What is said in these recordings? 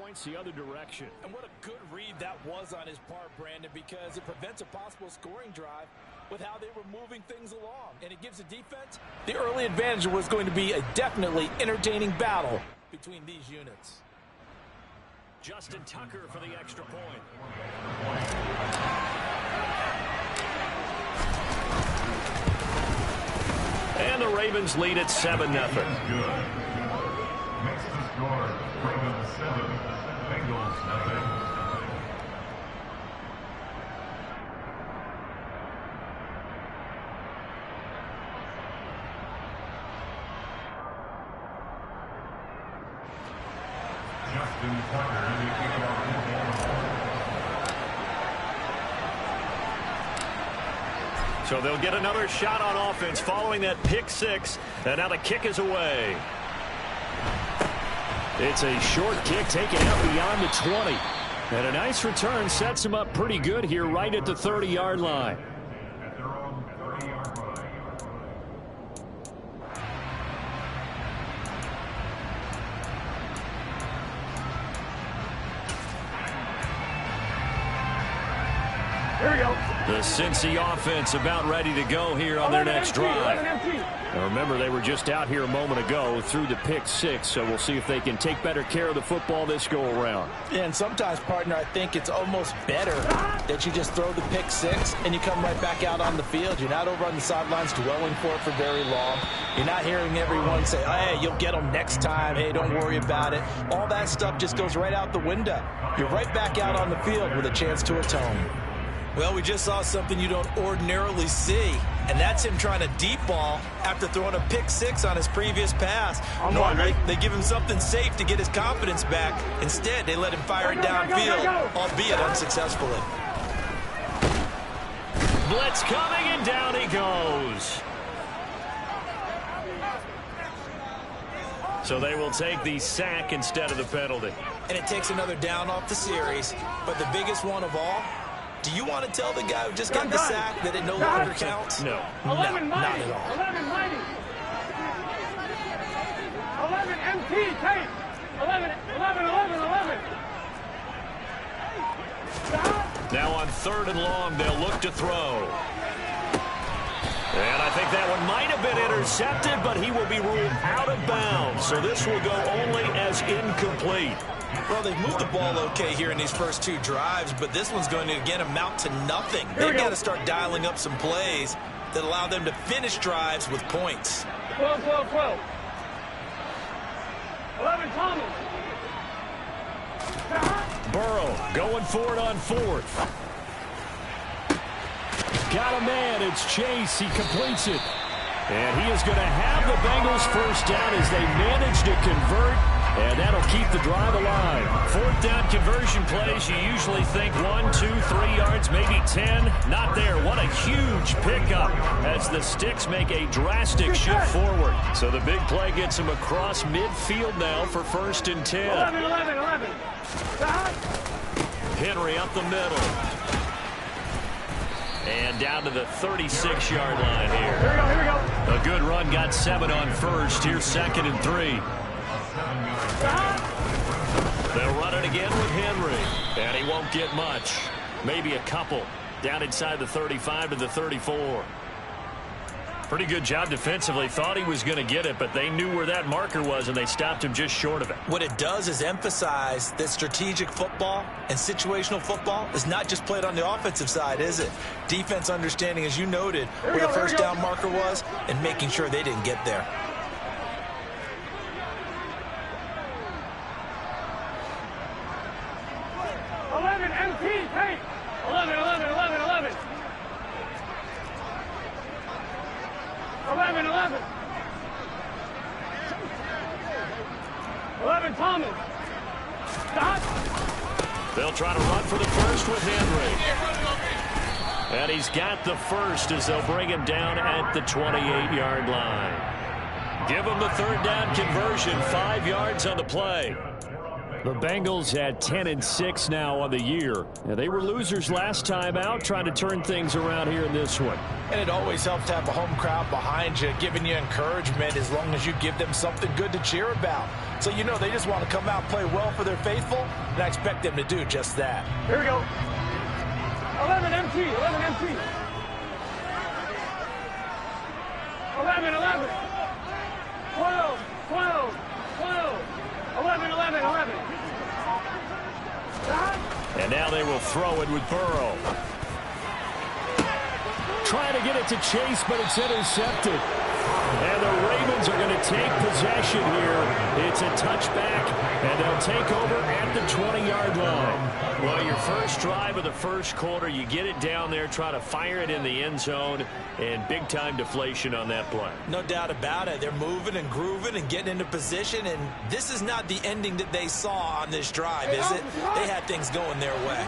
points the other direction. And what a good read that was on his part, Brandon, because it prevents a possible scoring drive with how they were moving things along. And it gives the defense the early advantage. Was going to be a definitely entertaining battle between these units. Justin Tucker for the extra point. And the Ravens lead at 7-0. Next to score, Ravens 7, Bengals nothing. Justin Tucker in the kickoff. So they'll get another shot on offense following that pick six. And now the kick is away. It's a short kick taken out beyond the 20. And a nice return sets him up pretty good here right at the 30-yard line. At their own 30-yard line. Here we go. The Cincy offense about ready to go here on their next drive. Now remember, they were just out here a moment ago through the pick six, so we'll see if they can take better care of the football this go-around. Yeah, and sometimes, partner, I think it's almost better that you just throw the pick six and you come right back out on the field. You're not over on the sidelines dwelling for it for very long. You're not hearing everyone say, hey, you'll get them next time. Hey, don't worry about it. All that stuff just goes right out the window. You're right back out on the field with a chance to atone. Well, we just saw something you don't ordinarily see, and that's him trying to deep ball after throwing a pick six on his previous pass. Normally, they give him something safe to get his confidence back. Instead, they let him fire it downfield, albeit unsuccessfully. Blitz coming, and down he goes. So they will take the sack instead of the penalty. And it takes another down off the series, but the biggest one of all, do you want to tell the guy who just got the sack that it no longer counts? No. Not at all. 11 mighty. 11 MT tape. 11. Now on 3rd and long, they'll look to throw. And I think that one might have been intercepted, but he will be ruled out of bounds. So this will go only as incomplete. Well, they've moved the ball okay here in these first two drives, but this one's going to, again, amount to nothing. They've got to start dialing up some plays that allow them to finish drives with points. 12. 11 Thomas. Burrow going for it on 4th. Got a man. It's Chase. He completes it. And he is going to have the Bengals first down as they manage to convert. And that'll keep the drive alive. 4th down conversion plays, you usually think 1, 2, 3 yards, maybe 10. Not there. What a huge pickup as the Sticks make a drastic shift forward. So the big play gets them across midfield now for 1st and 10. 11. Henry up the middle. And down to the 36-yard line here. Here we go. A good run, got 7 on 1st. Here's 2nd and 3. They'll run it again with Henry. And he won't get much. Maybe a couple. Down inside the 35 to the 34. Pretty good job defensively. Thought he was going to get it, but they knew where that marker was, and they stopped him just short of it. What it does is emphasize that strategic football and situational football is not just played on the offensive side, is it? Defense understanding, as you noted, where the first down marker was and making sure they didn't get there. MT tape. 11. 11 Thomas. Stop. They'll try to run for the first with Henry. And he's got the first as they'll bring him down at the 28-yard line. Give him the 3rd down conversion, 5 yards on the play. The Bengals had 10-6 now on the year. And they were losers last time out, trying to turn things around here in this one. And it always helps to have a home crowd behind you, giving you encouragement as long as you give them something good to cheer about. So you know they just want to come out and play well for their faithful, and I expect them to do just that. Here we go. 11 MT, 11 MT. 11, 11. 12, 12, 12. 11, 11, 11. And now they will throw it with Burrow. Trying to get it to Chase, but it's intercepted. And the Ravens are going to take possession here. It's a touchback, and they'll take over at the 20-yard line. Well, your first drive of the first quarter, you get it down there, try to fire it in the end zone, and big-time deflation on that play. No doubt about it. They're moving and grooving and getting into position, and this is not the ending that they saw on this drive, is it? They had things going their way.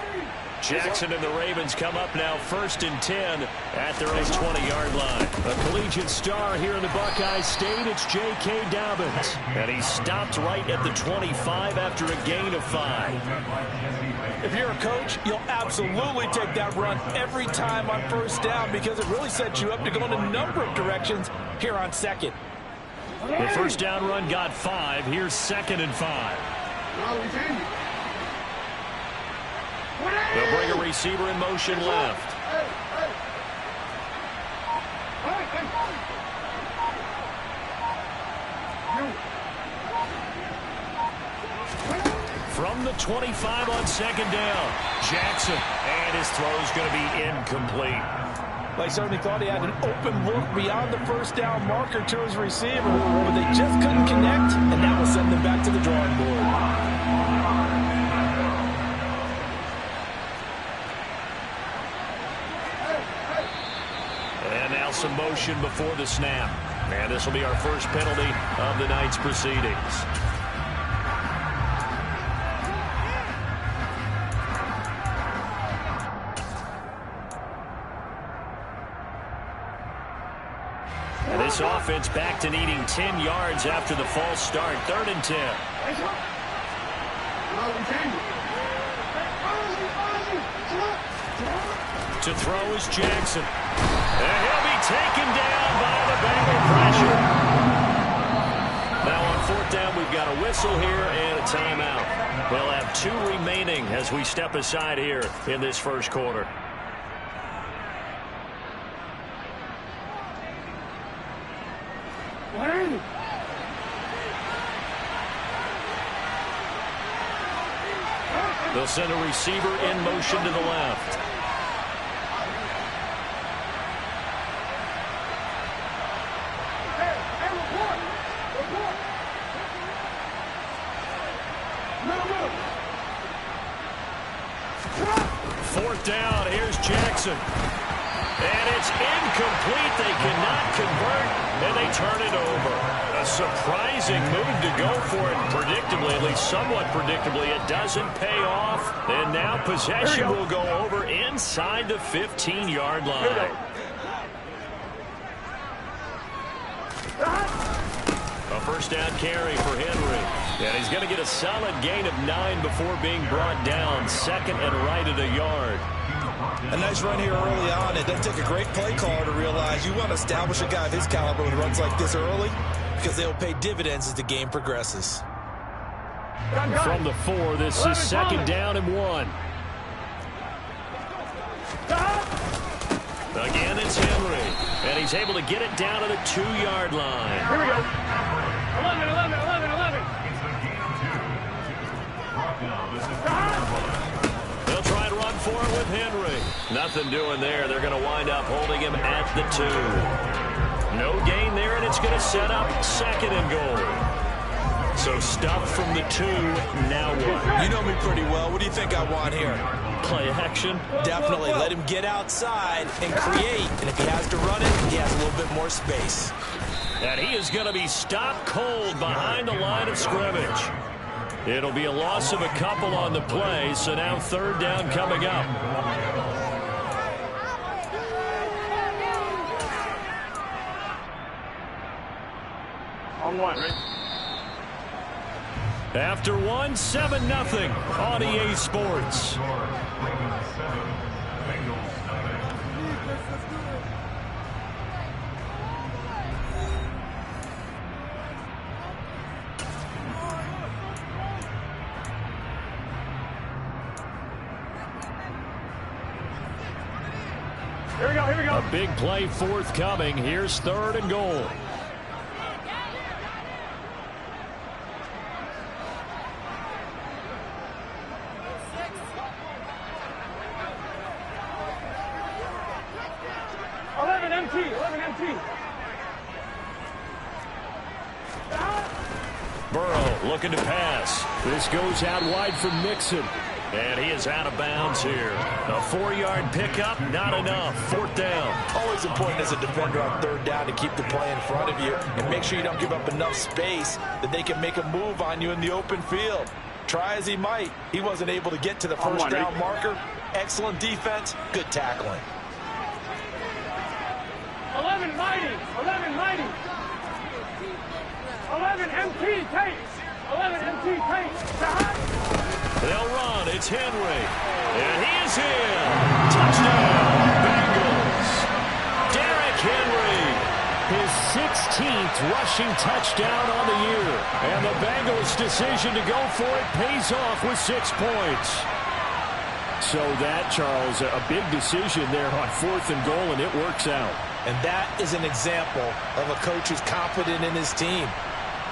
Jackson and the Ravens come up now 1st and 10 at their own 20-yard line. A collegiate star here in the Buckeye State, it's J.K. Dobbins. And he stopped right at the 25 after a gain of 5. If you're a coach, you'll absolutely take that run every time on first down because it really sets you up to go in a number of directions here on second. The first down run got 5. Here's 2nd and 5. They'll bring a receiver in motion left. From the 25 on 2nd down, Jackson, and his throw is going to be incomplete. They certainly thought he had an open look beyond the first down marker to his receiver, but they just couldn't connect, and that will send them back to the drawing board. And now some motion before the snap. And this will be our first penalty of the night's proceedings. And this offense back to needing 10 yards after the false start. 3rd and 10. To throw is Jackson. And he'll be taken down by the Bengal pressure. Now on 4th down, we've got a whistle here and a timeout. We'll have 2 remaining as we step aside here in this first quarter. They'll send a receiver in motion to the left. Down, here's Jackson. And it's incomplete. They cannot convert, and they turn it over. A surprising move to go for it predictably, at least somewhat predictably. It doesn't pay off, and now possession will go over inside the 15-yard line. A first down carry for Henry. And he's going to get a solid gain of 9 before being brought down. 2nd and right at a yard. A nice run here early on. It doesn't take a great play caller to realize you want to establish a guy of his caliber who runs like this early because they'll pay dividends as the game progresses. From the 4, this is 2nd down and 1. Again, it's Henry. And he's able to get it down to the 2-yard line. Here we go. 11, 11, 11, 11. They'll try and run for it with Henry. Nothing doing there. They're going to wind up holding him at the 2. No gain there, and it's going to set up 2nd and goal. So stuff from the 2. Now what? You know me pretty well. What do you think I want here? Play action? Definitely. Let him get outside and create. And if he has to run it, he has a little bit more space. And he is going to be stopped cold behind the line of scrimmage. It'll be a loss of a couple on the play, so now 3rd down coming up. On 1. After 1, 7-0 on EA Sports. Here we go, here we go. A big play forthcoming. Here's 3rd and goal. Burrow looking to pass. This goes out wide for Mixon. And he is out of bounds here. A 4-yard pickup, not enough. 4th down. Always important as a defender on 3rd down to keep the play in front of you and make sure you don't give up enough space that they can make a move on you in the open field. Try as he might, he wasn't able to get to the first down marker. Excellent defense, good tackling. 11 mighty, 11 mighty. 11 MT, take. 11 MT, take. They'll run. It's Henry. And he is in. Touchdown, Bengals. Derrick Henry. His 16th rushing touchdown on the year. And the Bengals' decision to go for it pays off with 6 points. So that, Charles, a big decision there on 4th and goal, and it works out. And that is an example of a coach who's confident in his team.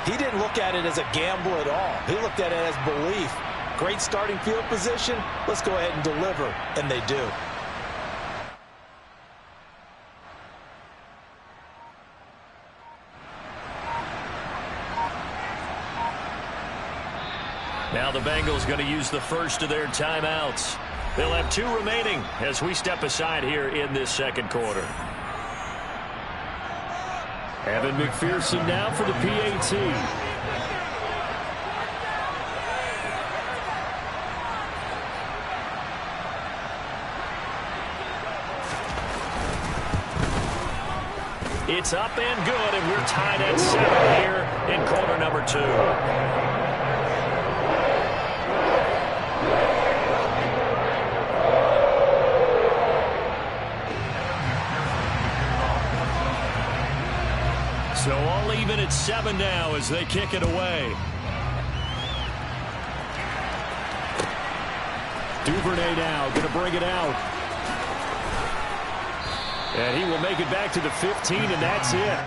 He didn't look at it as a gamble at all. He looked at it as belief. Great starting field position. Let's go ahead and deliver. And they do. Now the Bengals going to use the first of their timeouts. They'll have 2 remaining as we step aside here in this 2nd quarter. Evan McPherson now for the PAT. It's up and good, and we're tied at 7 here in quarter number 2. So all even at 7 now as they kick it away. Duvernay now going to bring it out. And he will make it back to the 15, and that's it.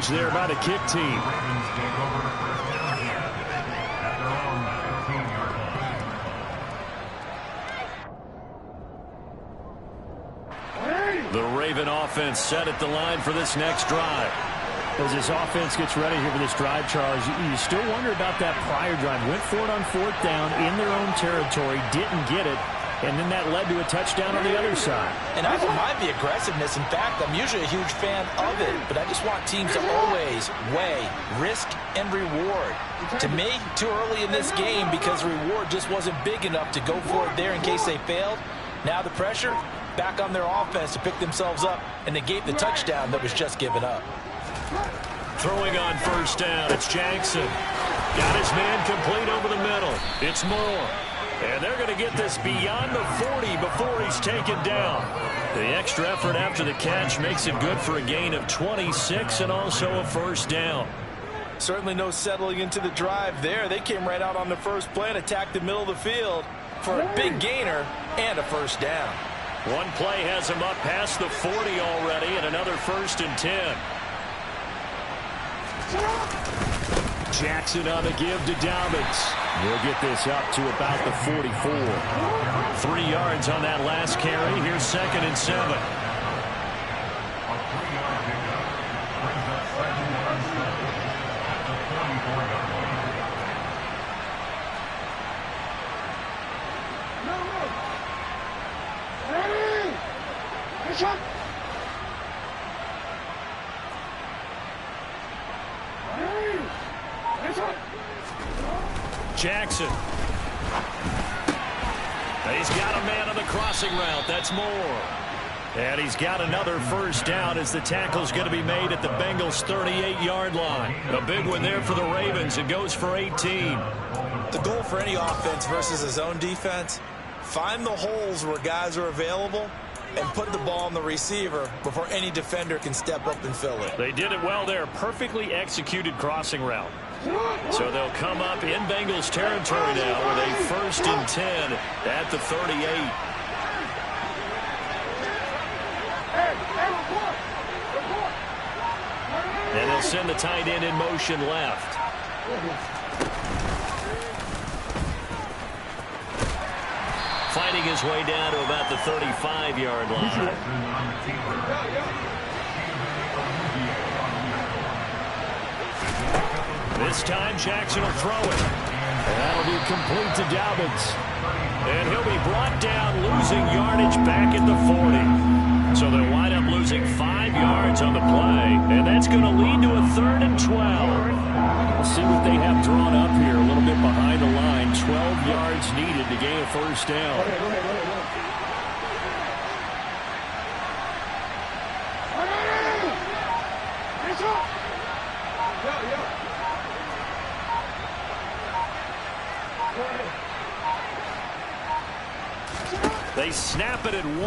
They're about a kick team. The Raven offense set at the line for this next drive. As this offense gets ready here for this drive, Charles, you still wonder about that prior drive. Went for it on 4th down in their own territory, didn't get it. And then that led to a touchdown on the other side. And I don't mind the aggressiveness. In fact, I'm usually a huge fan of it. But I just want teams to always weigh risk and reward. To me, too early in this game because the reward just wasn't big enough to go for it there in case they failed. Now the pressure back on their offense to pick themselves up. And they gave the touchdown that was just given up. Throwing on 1st down, it's Jackson. Got his man complete over the middle. It's Moore. And they're going to get this beyond the 40 before he's taken down. The extra effort after the catch makes it good for a gain of 26 and also a 1st down. Certainly no settling into the drive there. They came right out on the first play and attacked the middle of the field for a big gainer and a 1st down. One play has him up past the 40 already and another 1st and 10. Jackson on the give to Dobbins. He'll get this up to about the 44. 3 yards on that last carry. Here's 2nd and 7. Jackson. He's got a man on the crossing route. That's Moore. And he's got another first down as the tackle's going to be made at the Bengals' 38-yard line. A big one there for the Ravens. It goes for 18. The goal for any offense versus his own defense, find the holes where guys are available and put the ball on the receiver before any defender can step up and fill it. They did it well there. Perfectly executed crossing route. So they'll come up in Bengals territory now with a 1st and 10 at the 38. And they'll send the tight end in motion left. Fighting his way down to about the 35-yard line. This time Jackson will throw it. And that'll be complete to Dobbins. And he'll be brought down, losing yardage back at the 40. So they'll wind up losing 5 yards on the play. And that's going to lead to a 3rd and 12. We'll see what they have drawn up here. A little bit behind the line. 12 yards needed to gain a first down. They snap it at 1.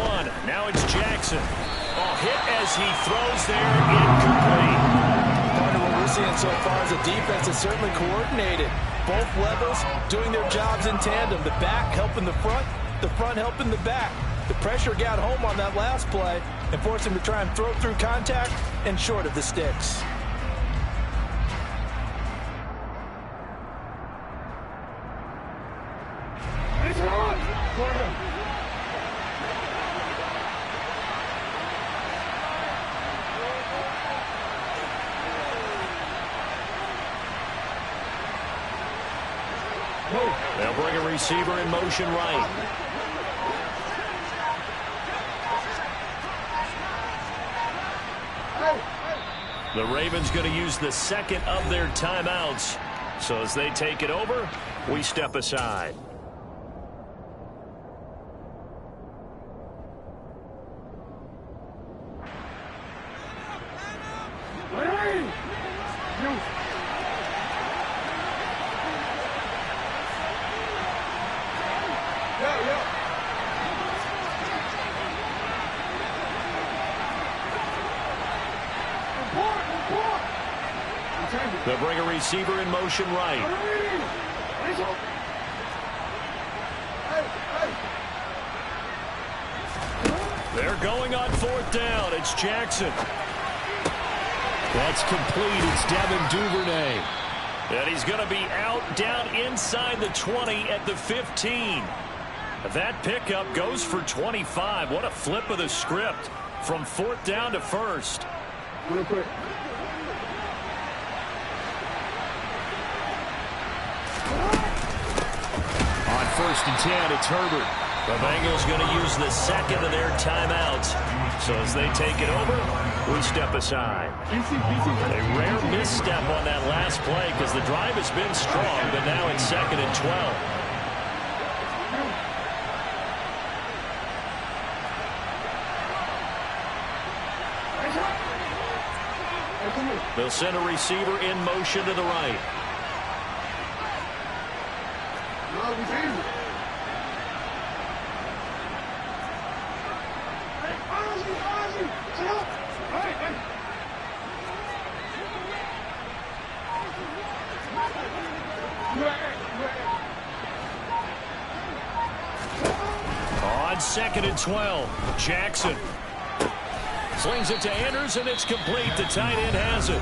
Now it's Jackson. Oh, hit as he throws there, incomplete. Part of what we're seeing so far is the defense is certainly coordinated. Both levels doing their jobs in tandem. The back helping the front helping the back. The pressure got home on that last play and forced him to try and throw through contact and short of the sticks. They'll bring a receiver in motion right. The Ravens going to use the second of their timeouts. So as they take it over, we step aside. They'll bring a receiver in motion right. They're going on 4th down. It's Jackson. That's complete. It's Devin Duvernay. And he's going to be out down inside the 20 at the 15. That pickup goes for 25. What a flip of the script from 4th down to 1st. Real quick. On 1st and 10, it's Herbert. The Bengals going to use the second of their timeouts. So as they take it over, we step aside. A rare misstep on that last play because the drive has been strong, but now it's 2nd and 12. They'll send a receiver in motion to the right. On 2nd and 12, Jackson slings it to Anders, and it's complete. The tight end has it.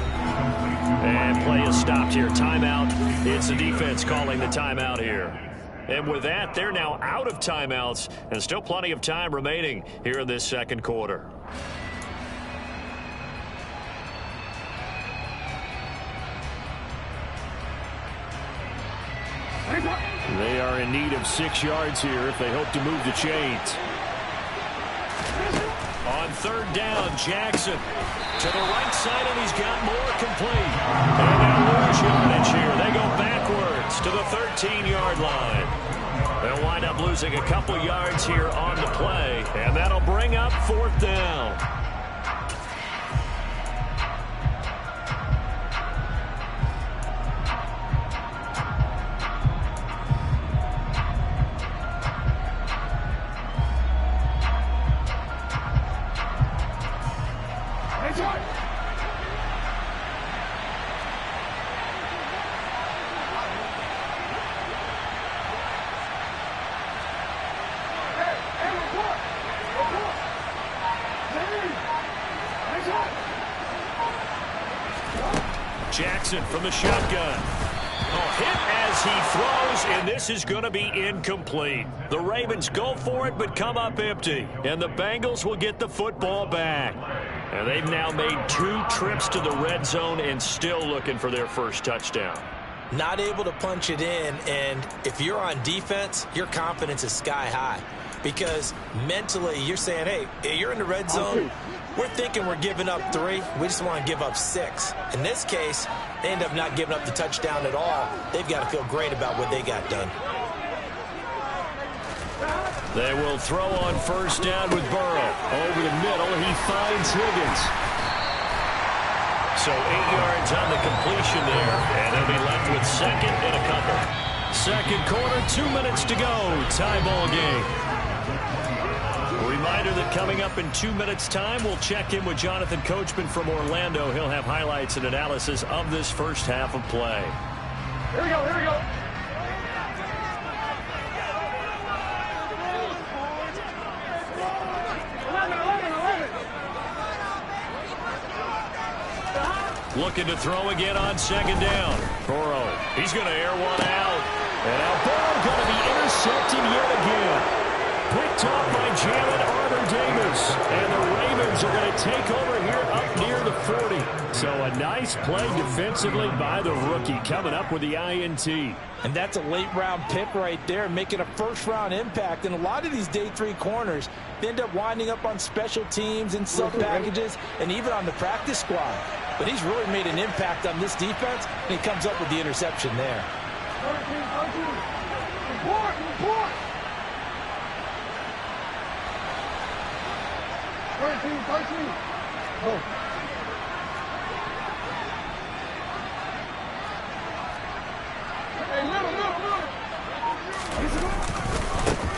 And play is stopped here. Timeout. It's the defense calling the timeout here. And with that, they're now out of timeouts, and still plenty of time remaining here in this 2nd quarter. They are in need of 6 yards here if they hope to move the chains. On third down, Jackson to the right side, and he's got more complete. And they'll lose yardage here. They go backwards to the 13-yard line. They'll wind up losing a couple yards here on the play, and that'll bring up fourth down. Jackson from the shotgun. Hit as he throws, and this is going to be incomplete. The Ravens go for it, but come up empty. And the Bengals will get the football back. And they've now made 2 trips to the red zone and still looking for their first touchdown. Not able to punch it in, and if you're on defense, your confidence is sky high. Because mentally, you're saying, hey, you're in the red zone. We're thinking we're giving up 3. We just want to give up 6. In this case, they end up not giving up the touchdown at all. They've got to feel great about what they got done. They will throw on first down with Burrow. Over the middle, he finds Higgins. So 8 yards on the completion there, and they'll be left with second and a couple. Second quarter, 2 minutes to go. Tie ball game. A reminder that coming up in 2 minutes' time, we'll check in with Jonathan Coachman from Orlando. He'll have highlights and analysis of this first half of play. Here we go, here we go. Looking to throw again on second down. Burrow, he's going to air one out. And now Burrow going to be intercepted yet again. Picked off by Jalen Armour-Davis. And the Ravens are going to take over here up near the 40. So a nice play defensively by the rookie, coming up with the INT. And that's a late-round pick right there, making a first-round impact. And a lot of these day 3 corners, they end up winding up on special teams and sub-packages and even on the practice squad. But he's really made an impact on this defense, and he comes up with the interception there.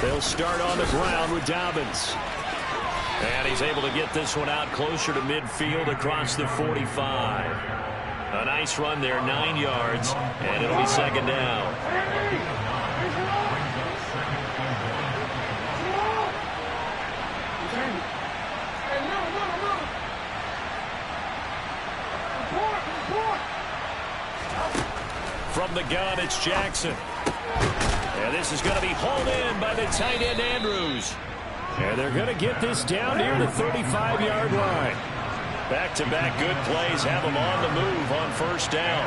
They'll start on the ground with Dobbins. And he's able to get this one out closer to midfield across the 45. A nice run there, 9 yards, and it'll be second down. From the gun, it's Jackson. And this is going to be hauled in by the tight end, Andrews. And they're going to get this down near the 35-yard line. Back-to-back good plays have them on the move on first down.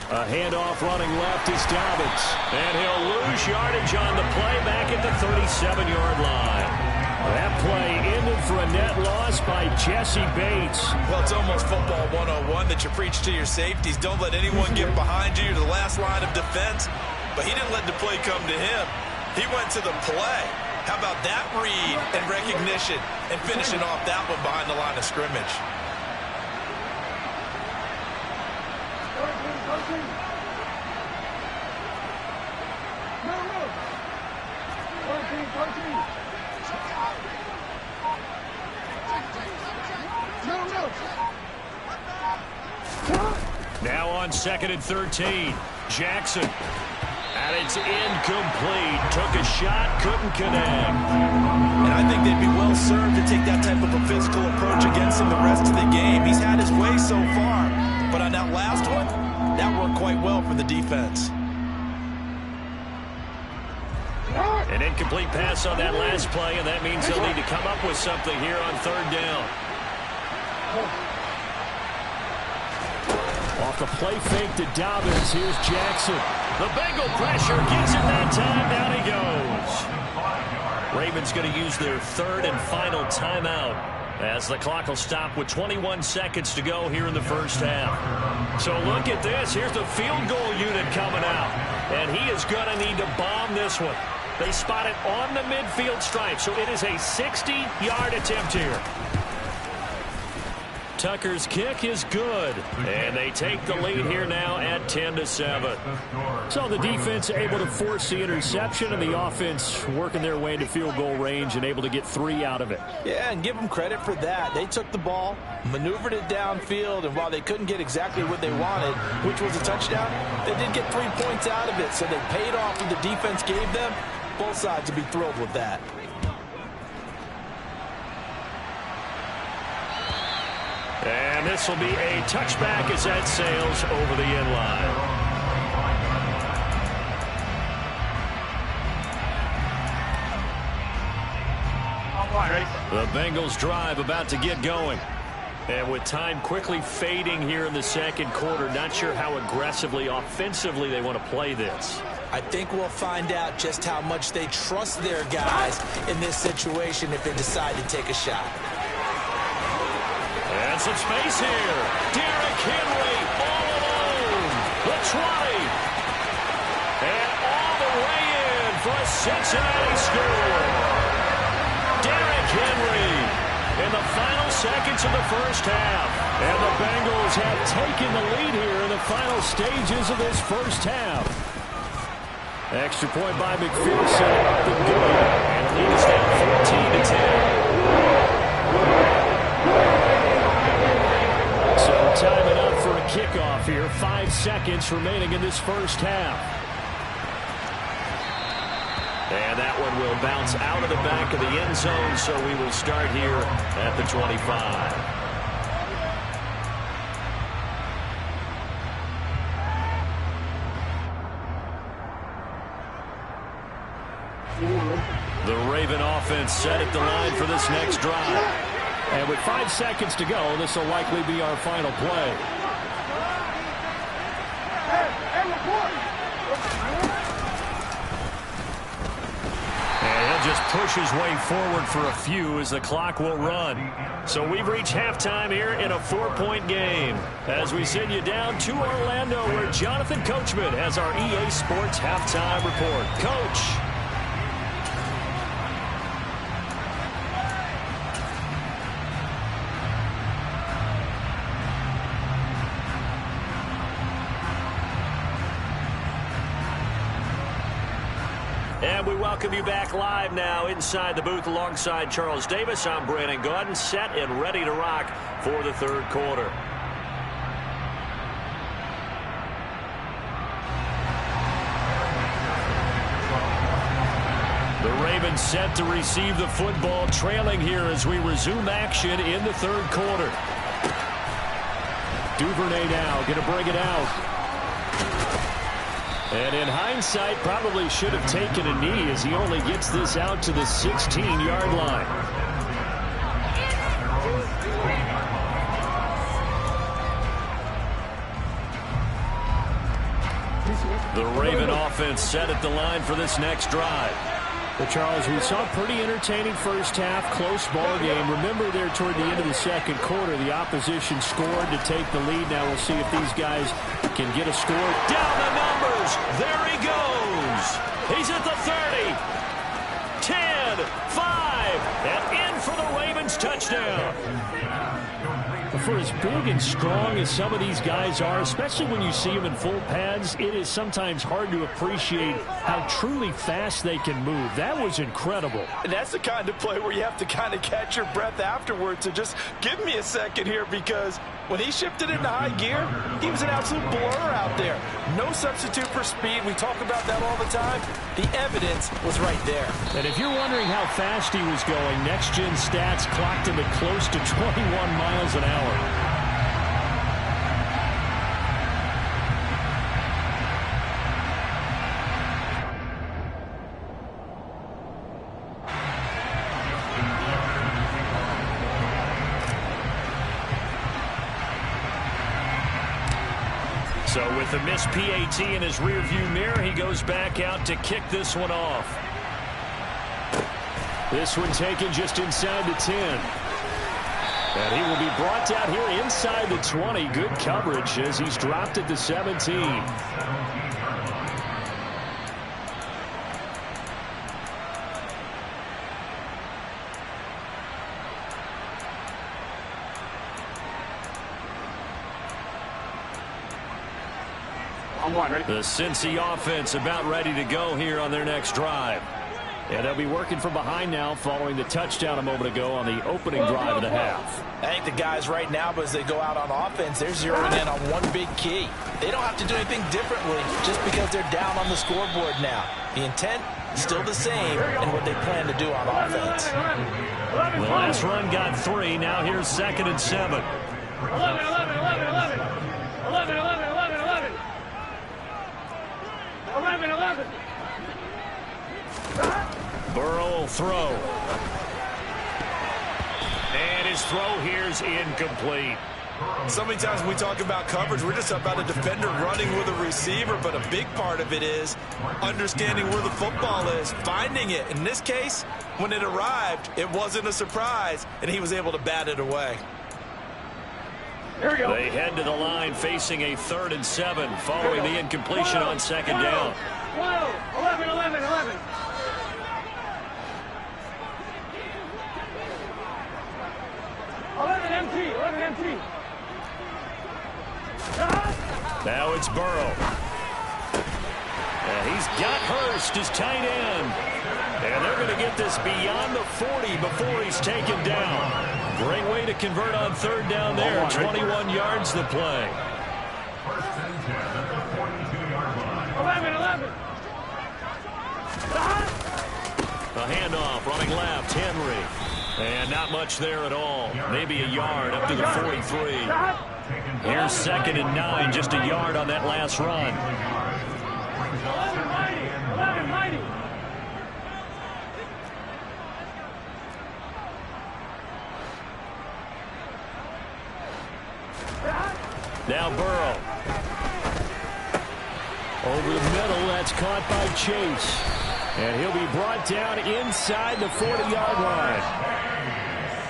A handoff running left is Dobbins. And he'll lose yardage on the play back at the 37-yard line. That play ended for a net loss by Jesse Bates. Well, it's almost football 101 that you preach to your safeties. Don't let anyone get behind you to the last line of defense. But he didn't let the play come to him. He went to the play. How about that read and recognition and finishing off that one behind the line of scrimmage? Now on second and 13, Jackson. And it's incomplete. Took a shot, couldn't connect. And I think they'd be well served to take that type of a physical approach against him the rest of the game. He's had his way so far, but on that last one, that worked quite well for the defense. An incomplete pass on that last play, and that means they'll need to come up with something here on third down. Off the play fake to Dobbins. Here's Jackson. The Bengal pressure gets it that time. Down he goes. Ravens going to use their third and final timeout as the clock will stop with 21 seconds to go here in the first half. So look at this. Here's the field goal unit coming out, and he is going to need to bomb this one. They spot it on the midfield stripe, so it is a 60-yard attempt here. Tucker's kick is good, and they take the lead here now at 10-7. So the defense able to force the interception, and the offense working their way into field goal range and able to get 3 out of it. Yeah, and give them credit for that. They took the ball, maneuvered it downfield, and while they couldn't get exactly what they wanted, which was a touchdown, they did get 3 points out of it, so they paid off what the defense gave them. Both sides will be thrilled with that. And this will be a touchback as that sails over the end line. The Bengals drive about to get going. And with time quickly fading here in the second quarter, not sure how aggressively, offensively they want to play this. I think we'll find out just how much they trust their guys in this situation if they decide to take a shot. And some space here. Derrick Henry all alone. The 20. And all the way in for a Cincinnati score. Derrick Henry in the final seconds of the first half. And the Bengals have taken the lead here in the final stages of this first half. Extra point by McPherson. Up and good. And the lead is now 14-10. So timing up for a kickoff here. 5 seconds remaining in this first half. And that one will bounce out of the back of the end zone, so we will start here at the 25. The Raven offense set at the line for this next drive. And with 5 seconds to go, this will likely be our final play. And he'll just push his way forward for a few as the clock will run. So we've reached halftime here in a 4-point game. As we send you down to Orlando, where Jonathan Coachman has our EA Sports halftime report. Coach. And we welcome you back live now inside the booth alongside Charles Davis. I'm Brandon Gaudin, set and ready to rock for the third quarter. The Ravens set to receive the football, trailing here as we resume action in the third quarter. Duvernay now going to bring it out. And in hindsight, probably should have taken a knee as he only gets this out to the 16-yard line. The Raven offense set at the line for this next drive. Well, Charles, we saw a pretty entertaining first half, close ball game. Remember there toward the end of the second quarter, the opposition scored to take the lead. Now we'll see if these guys can get a score. Down the numbers. There he goes. He's at the 30. 10, 5, and in for the Ravens touchdown. For as big and strong as some of these guys are, especially when you see them in full pads, it is sometimes hard to appreciate how truly fast they can move. That was incredible. And that's the kind of play where you have to kind of catch your breath afterwards and just give me a second here, because When he shifted into high gear, he was an absolute blur out there. No substitute for speed. We talk about that all the time. The evidence was right there. And if you're wondering how fast he was going, Next Gen Stats clocked him at close to 21 miles an hour. So with the missed PAT in his rearview mirror, he goes back out to kick this one off. This one taken just inside the 10. And he will be brought down here inside the 20. Good coverage as he's dropped at the 17. The Cincy offense about ready to go here on their next drive. And they'll be working from behind now following the touchdown a moment ago on the opening drive of the half. I think the guys right now, as they go out on offense, they're zeroing in on one big key. They don't have to do anything differently just because they're down on the scoreboard now. The intent is still the same in what they plan to do on offense. The last run got 3. Now here's 2nd and 7. 11, 11, 11, 11. 11, 11, 11, 11. 11, 11. Burrow will throw. And his throw here's incomplete. So many times when we talk about coverage, we're just about a defender running with a receiver, but a big part of it is understanding where the football is, finding it. In this case, when it arrived, it wasn't a surprise, and he was able to bat it away. Here we go. They head to the line facing a 3rd and 7 following the incompletion on 2nd down. 12, 11, 11, 11. 11 MT, 11 MT. Now it's Burrow. And he's got Hurst as tight end. And they're going to get this beyond the 40 before he's taken down. Great way to convert on 3rd down there. 21 yards the play. 11, 11. A handoff running left. Henry. And not much there at all. Maybe a yard up to the 43. Here's 2nd and 9. Just a yard on that last run. 11 mighty, 11 mighty. Now Burrow. Over the middle, that's caught by Chase. And he'll be brought down inside the 40-yard line.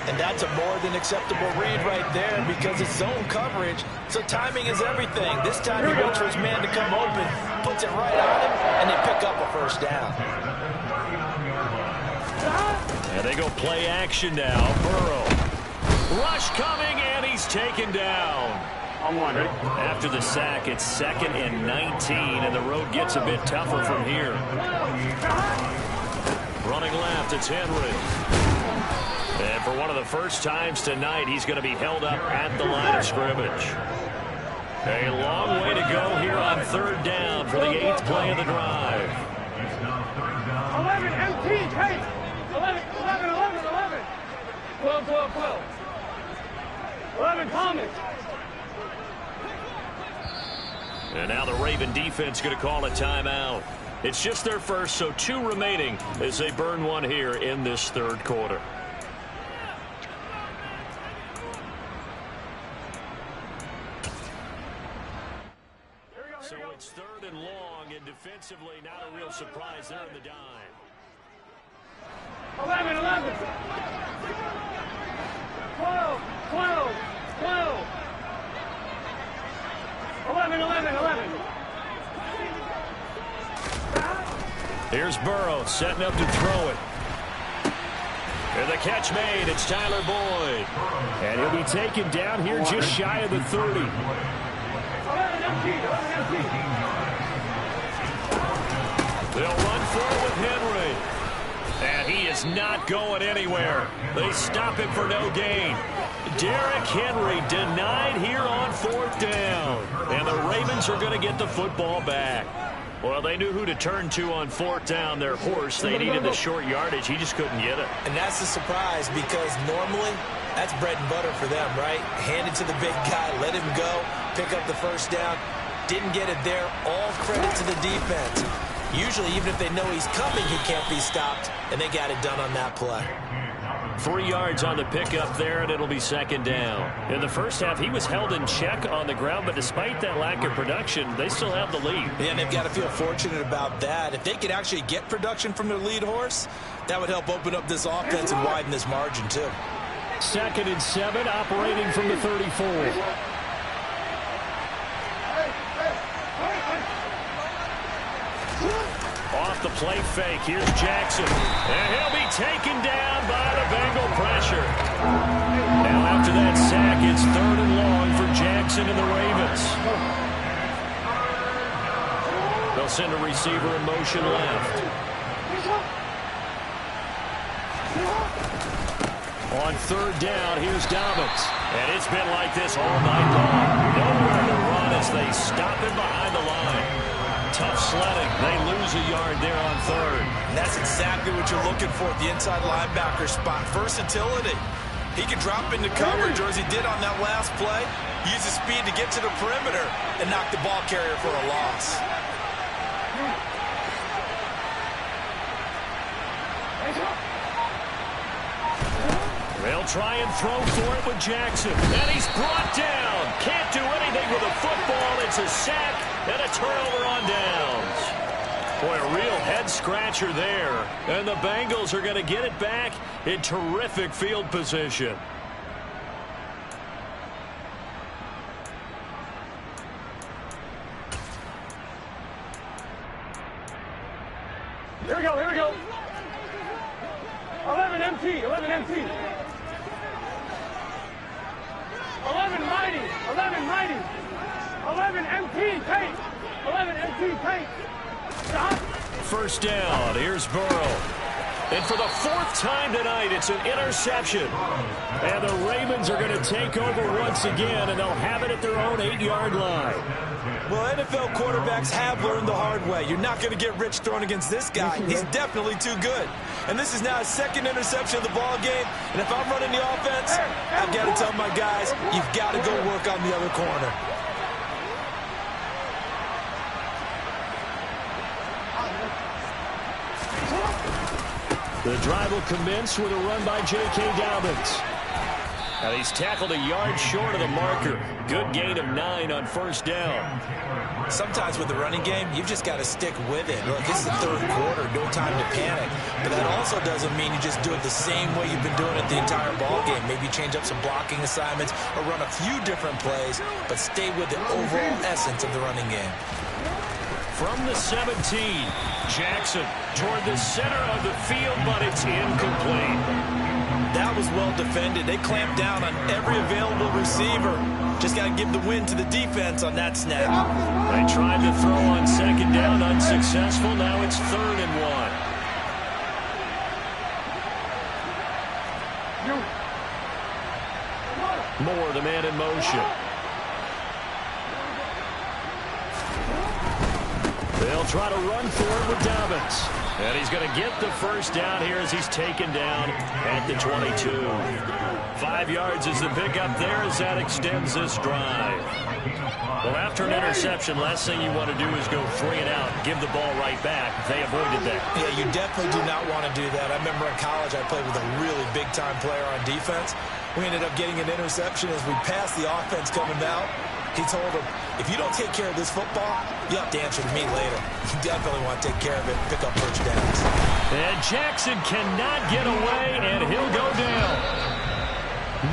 And that's a more than acceptable read right there because it's zone coverage, so timing is everything. This time he waits for his man to come open, puts it right on him, and they pick up a 1st down. And they go play action now. Burrow. Rush coming, and he's taken down. After the sack, it's 2nd and 19, and the road gets a bit tougher from here. Running left, it's Henry. And for one of the first times tonight, he's going to be held up at the line of scrimmage. A long way to go here on 3rd down for the 8th play of the drive. 11 MT, Chase. 11, 11, 11, 11. 12, 12, 12. 11 Thomas. And now the Raven defense going to call a timeout. It's just their first, so 2 remaining as they burn one here in this 3rd quarter. So it's 3rd and long, and defensively not a real surprise there in the dime. 11, 11. 12, 12, 12. 11, 11, 11. Here's Burrow setting up to throw it. And the catch made. It's Tyler Boyd. And he'll be taken down here just shy of the 30. 11 MT, 11 MT. They'll run for it with Henry. And he is not going anywhere. They stop him for no gain. Derrick Henry denied here on 4th down. And the Ravens are going to get the football back. Well, they knew who to turn to on 4th down, their horse. They needed the short yardage. He just couldn't get it. And that's the surprise because normally that's bread and butter for them, right? Hand it to the big guy, let him go, pick up the first down. Didn't get it there. All credit to the defense. Usually, even if they know he's coming, he can't be stopped, and they got it done on that play. 3 yards on the pickup there, and it'll be 2nd down. In the first half, he was held in check on the ground, but despite that lack of production, they still have the lead. Yeah, and they've got to feel fortunate about that. If they could actually get production from their lead horse, that would help open up this offense and widen this margin, too. 2nd and 7, operating from the 34. Off the play fake, here's Jackson. And he'll be taken down by the Bengal pressure. Now after that sack, it's 3rd and long for Jackson and the Ravens. They'll send a receiver in motion left. On 3rd down, here's Dobbins. And it's been like this all night long. Nowhere to run as they stop him behind the line. Tough sledding. They lose a yard there on 3rd. And that's exactly what you're looking for at the inside linebacker spot. Versatility. He can drop into coverage, or as he did on that last play, use his speed to get to the perimeter and knock the ball carrier for a loss. They'll try and throw for it with Jackson. And he's brought down. Can't do anything with a football. It's a sack and a turnover on downs. Boy, a real head-scratcher there. And the Bengals are going to get it back in terrific field position. Here we go, here we go. 11 MT, 11 MT. 11 mighty, 11 mighty. 11 MT, tape. 11 MT, tape. Stop. 1st down, here's Burrow. And for the 4th time tonight, it's an interception. And the Ravens are going to take over once again, and they'll have it at their own 8-yard line. Well, NFL quarterbacks have learned the hard way. You're not going to get rich thrown against this guy. He's definitely too good. And this is now his 2nd interception of the ball game. And if I'm running the offense, I've got to tell my guys, you've got to go work on the other corner. The drive will commence with a run by J.K. Dobbins. And he's tackled a yard short of the marker. Good gain of 9 on 1st down. Sometimes with the running game, you've just got to stick with it. Look, it's the 3rd quarter, no time to panic. But that also doesn't mean you just do it the same way you've been doing it the entire ball game. Maybe change up some blocking assignments or run a few different plays, but stay with the overall essence of the running game. From the 17, Jackson toward the center of the field, but it's incomplete. That was well defended. They clamped down on every available receiver. Just got to give the win to the defense on that snap. They tried to throw on 2nd down, unsuccessful. Now it's 3rd and 1. Moore, the man in motion. They'll try to run for it with Dobbins. And he's going to get the 1st down here as he's taken down at the 22. 5 yards is the pickup there as that extends this drive. Well, after an interception, last thing you want to do is go 3 and out, give the ball right back. They avoided that. Yeah, you definitely do not want to do that. I remember in college I played with a really big-time player on defense. We ended up getting an interception as we passed the offense coming out. He told him, if you don't take care of this football, you have to answer to me later. You definitely want to take care of it and pick up 1st downs. And Jackson cannot get away, and he'll go down.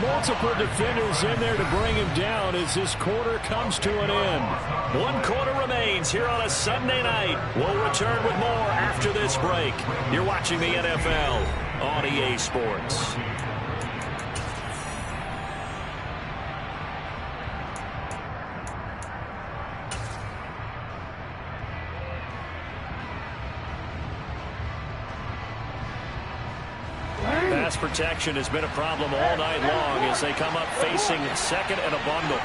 Multiple defenders in there to bring him down as this quarter comes to an end. 1 quarter remains here on a Sunday night. We'll return with more after this break. You're watching the NFL on EA Sports. pass protection has been a problem all night long as they come up facing second and a bundle.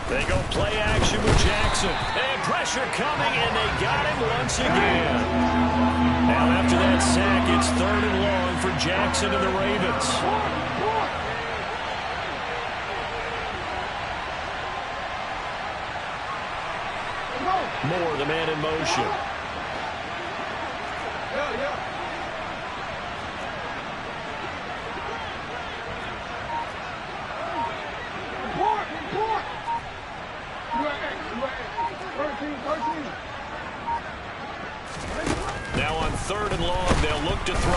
They go play action with Jackson. And pressure coming, and they got him once again. Now after that sack, it's 3rd and long for Jackson and the Ravens. Moore, the man in motion. Now on 3rd and long, they'll look to throw.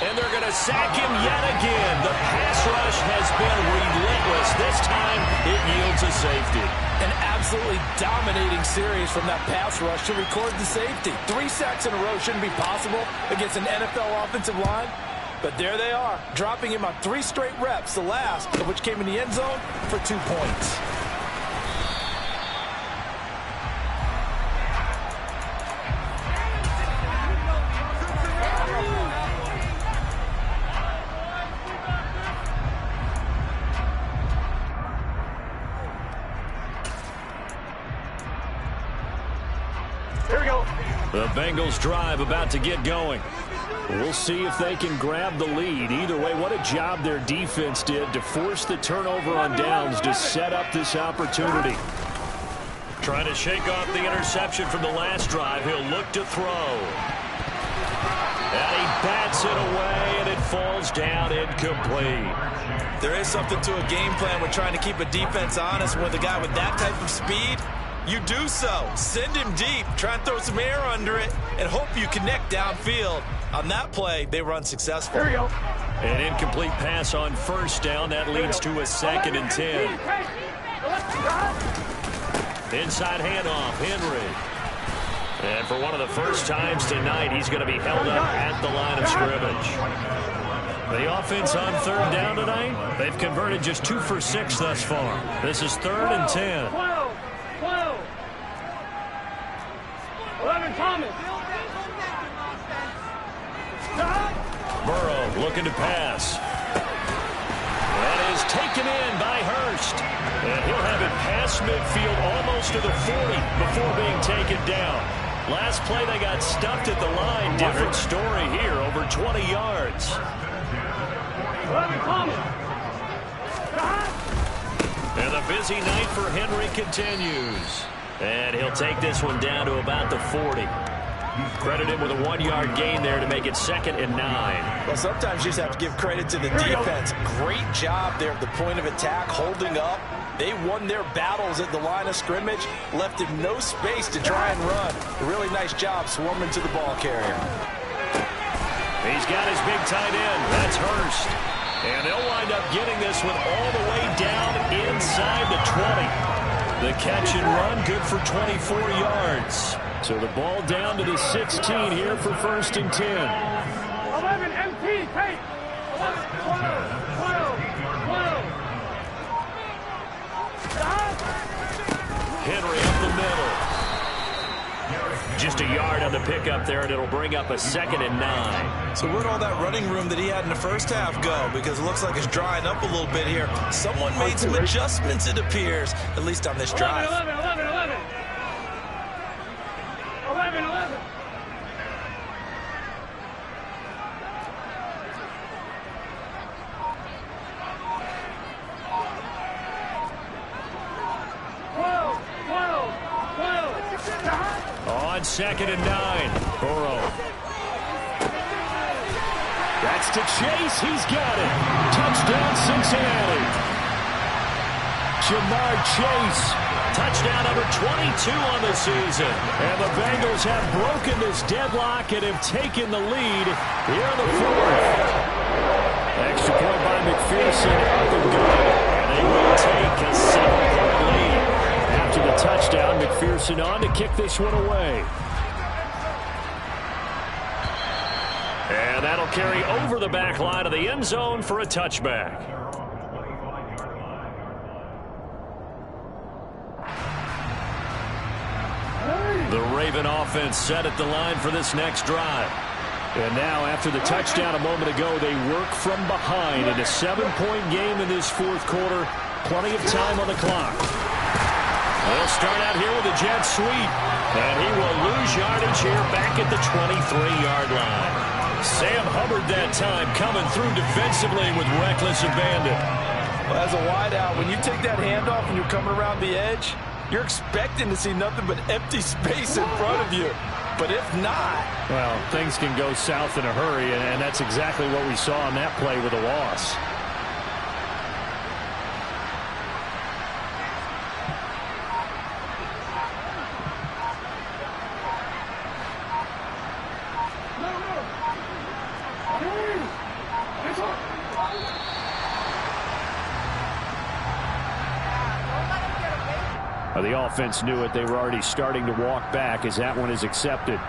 And they're going to sack him yet again. The pass rush has been relentless. This time, it yields a safety. An absolutely dominating series from that pass rush to record the safety. 3 sacks in a row shouldn't be possible against an NFL offensive line. But there they are, dropping him on 3 straight reps, the last of which came in the end zone for 2 points. The Bengals drive about to get going. We'll see if they can grab the lead. Either way, what a job their defense did to force the turnover on downs to set up this opportunity. Trying to shake off the interception from the last drive. He'll look to throw. And he bats it away, and it falls down incomplete. There is something to a game plan with trying to keep a defense honest with a guy with that type of speed. You do so. Send him deep. Try and throw some air under it and hope you connect downfield. On that play, they run successful. Here we go. An incomplete pass on 1st down. That leads to a 2nd and 10. Inside handoff, Henry. And for one of the first times tonight, he's going to be held up at the line of scrimmage. The offense on 3rd down tonight, they've converted just 2 for 6 thus far. This is 3rd and 10. 11, Thomas. Burrow looking to pass. That is taken in by Hurst. And he'll have it past midfield almost to the 40 before being taken down. Last play they got stuffed at the line. Different story here, over 20 yards. 11, Thomas. And the busy night for Henry continues. And he'll take this one down to about the 40. Credit him with a 1-yard gain there to make it 2nd and 9. Well, sometimes you just have to give credit to the defense. Great job there at the point of attack, holding up. They won their battles at the line of scrimmage, left him no space to try and run. A really nice job swarming to the ball carrier. He's got his big tight end. That's Hurst. And they'll wind up getting this one all the way down inside the 20. The catch and run, good for 24 yards. So the ball down to the 16 here for 1st and 10. 11, MP, take. 11, 12. Henry up the middle. Just a yard on the pickup there, and it'll bring up a 2nd and 9. So where'd all that running room that he had in the first half go? Because it looks like it's drying up a little bit here. Someone made some adjustments, it appears, at least on this drive. 11. 2nd and 9. Burrow. That's to Chase. He's got it. Touchdown, Cincinnati. Jamar Chase. Touchdown number 22 on the season. And the Bengals have broken this deadlock and have taken the lead here in the 4th. Extra point by McPherson. Up and good. And they will take a 7-point lead. After the touchdown, McPherson on to kick this one away. And that'll carry over the back line of the end zone for a touchback. The Raven offense set at the line for this next drive. And now, after the touchdown a moment ago, they work from behind in a 7-point game in this fourth quarter. Plenty of time on the clock. They'll start out here with a jet sweep. And he will lose yardage here back at the 23-yard line. Sam Hubbard that time coming through defensively with reckless abandon. Well, as a wideout, when you take that handoff and you're coming around the edge, you're expecting to see nothing but empty space in front of you. But if not... Well, things can go south in a hurry, and that's exactly what we saw on that play with a loss. The offense knew it. They were already starting to walk back as that one is accepted.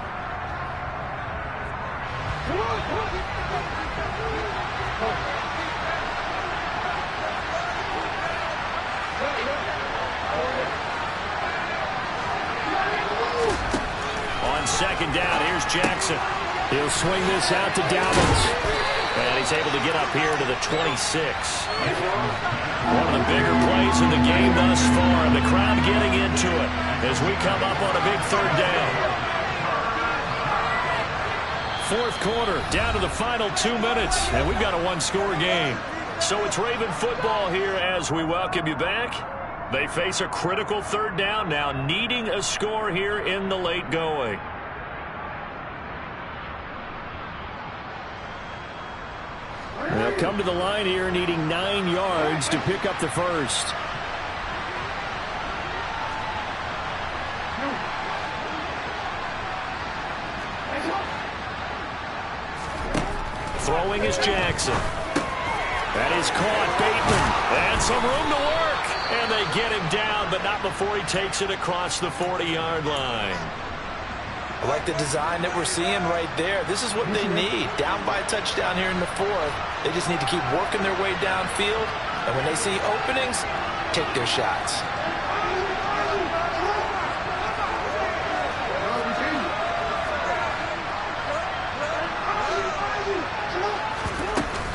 On second down, here's Jackson. He'll swing this out to Dobbins. And he's able to get up here to the 26. One of the bigger plays in the game thus far. The crowd getting into it as we come up on a big third down. Fourth quarter, down to the final 2 minutes, and we've got a one-score game. So it's Raven football here as we welcome you back. They face a critical third down now, needing a score here in the late going. They'll come to the line here needing 9 yards to pick up the first. Throwing is Jackson. That is caught. Bateman. And some room to work. And they get him down, but not before he takes it across the 40-yard line. I like the design that we're seeing right there. This is what they need. Down by a touchdown here in the fourth. They just need to keep working their way downfield. And when they see openings, take their shots.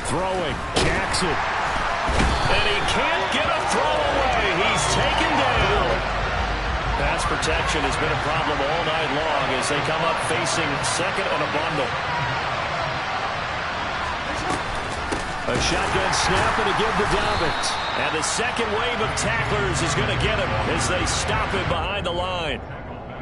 Throwing. Jackson. And he can't get a throw away. He's taken down. Pass protection has been a problem all night long as they come up facing second and a bundle. A shotgun snap and a give to Dobbins. And the second wave of tacklers is going to get him as they stop him behind the line.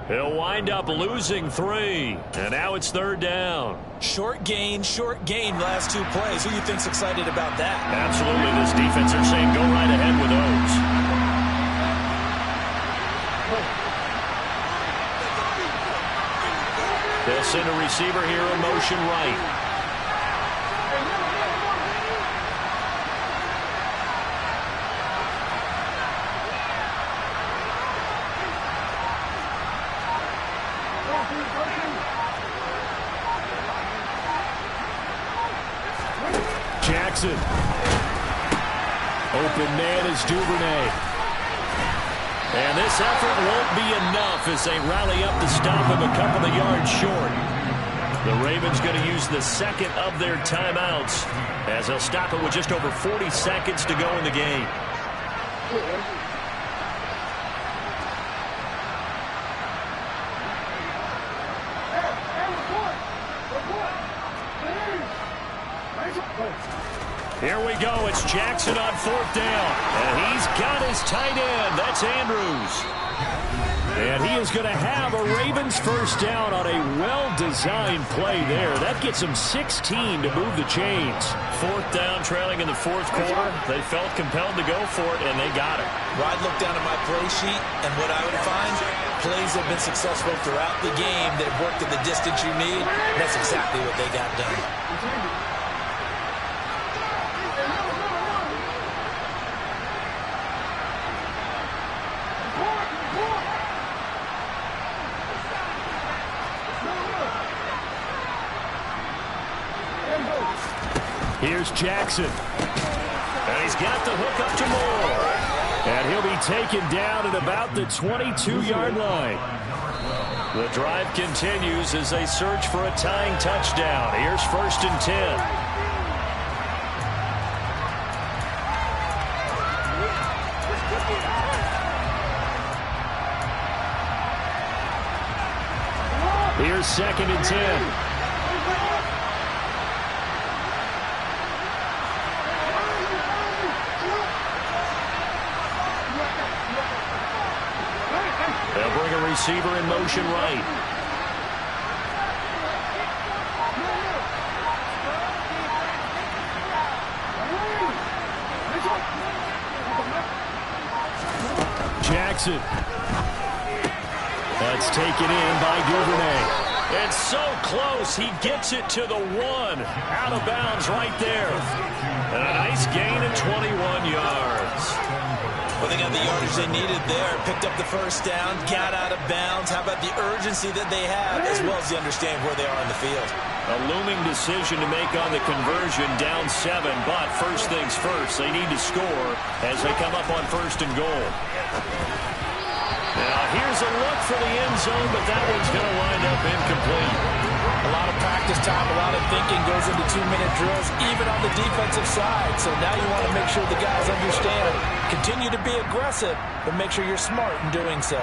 He'll wind up losing 3. And now it's third down. Short gain last 2 plays. Who you think's excited about that? Absolutely. This defense are saying go right ahead with those. They'll send a receiver here in motion right. Jackson. Open man is Duvernay. And this effort won't be enough as they rally up to stop him a couple of yards short. The Ravens going to use the second of their timeouts as they'll stop it with just over 40 seconds to go in the game. Here we go. It's Jackson on fourth down. And he's got his tight end. That's Andrews. And he is going to have a Ravens first down on a well-designed play there. That gets him 16 to move the chains. Fourth down, trailing in the fourth quarter. They felt compelled to go for it, and they got it. Well, I'd look down at my play sheet, and what I would find, plays have been successful throughout the game that have worked at the distance you need. That's exactly what they got done. Here's Jackson. And he's got the hook up to Moore. And he'll be taken down at about the 22-yard line. The drive continues as they search for a tying touchdown. Here's 1st and 10. Here's 2nd and 10. They'll bring a receiver in motion right. Jackson. That's taken in by Duvernay. It's so close. He gets it to the 1. Out of bounds right there. And a nice gain of 21 yards. Well, they got the yardage they needed there. Picked up the 1st down, got out of bounds. How about the urgency that they have, as well as the understanding where they are in the field? A looming decision to make on the conversion, down 7. But first things first, they need to score as they come up on 1st and goal. Now here's a look for the end zone, but that one's going to wind up incomplete. A lot of practice time, a lot of thinking goes into 2-minute drills, even on the defensive side. So now you want to make sure the guys understand. Continue to be aggressive, but make sure you're smart in doing so.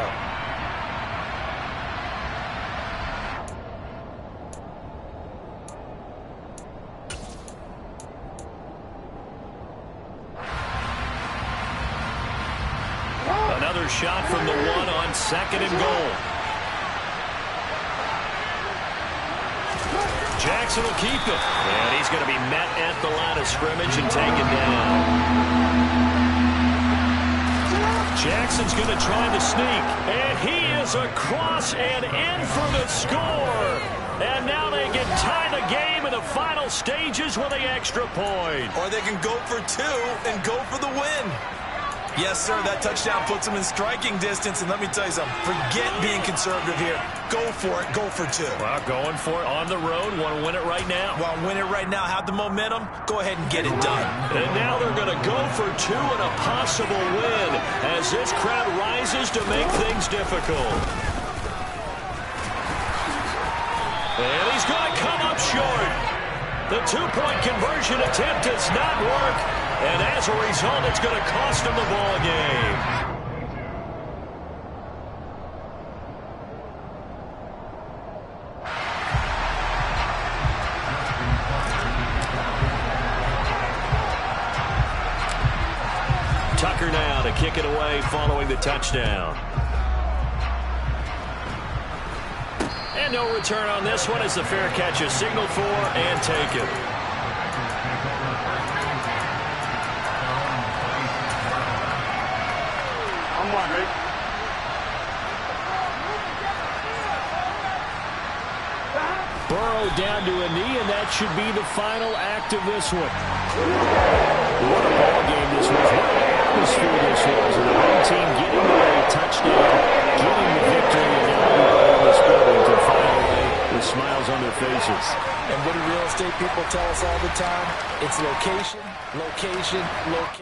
Another shot from the 1 on 2nd and goal. Jackson will keep it. And he's going to be met at the line of scrimmage and taken down. Jackson's going to try the sneak. And he is across and in for the score. And now they can tie the game in the final stages with the extra point. Or they can go for 2 and go for the win. Yes, sir, that touchdown puts them in striking distance. And let me tell you something, forget being conservative here. Go for it, go for 2. Well, going for it on the road. Want to win it right now. Want to win it right now, have the momentum, go ahead and get it done. And now they're going to go for 2 and a possible win as this crowd rises to make things difficult. And he's going to come up short. The 2-point conversion attempt does not work. And as a result, it's going to cost him the ball game. Tucker now to kick it away following the touchdown. And no return on this one as the fair catch is signaled for and taken. Burrow down to a knee, and that should be the final act of this one. What a ball game this was. What an atmosphere this was. And the home team getting a touchdown, getting the victory, and now everybody in this building to file away with smiles on their faces. And what do real estate people tell us all the time? It's location, location, location.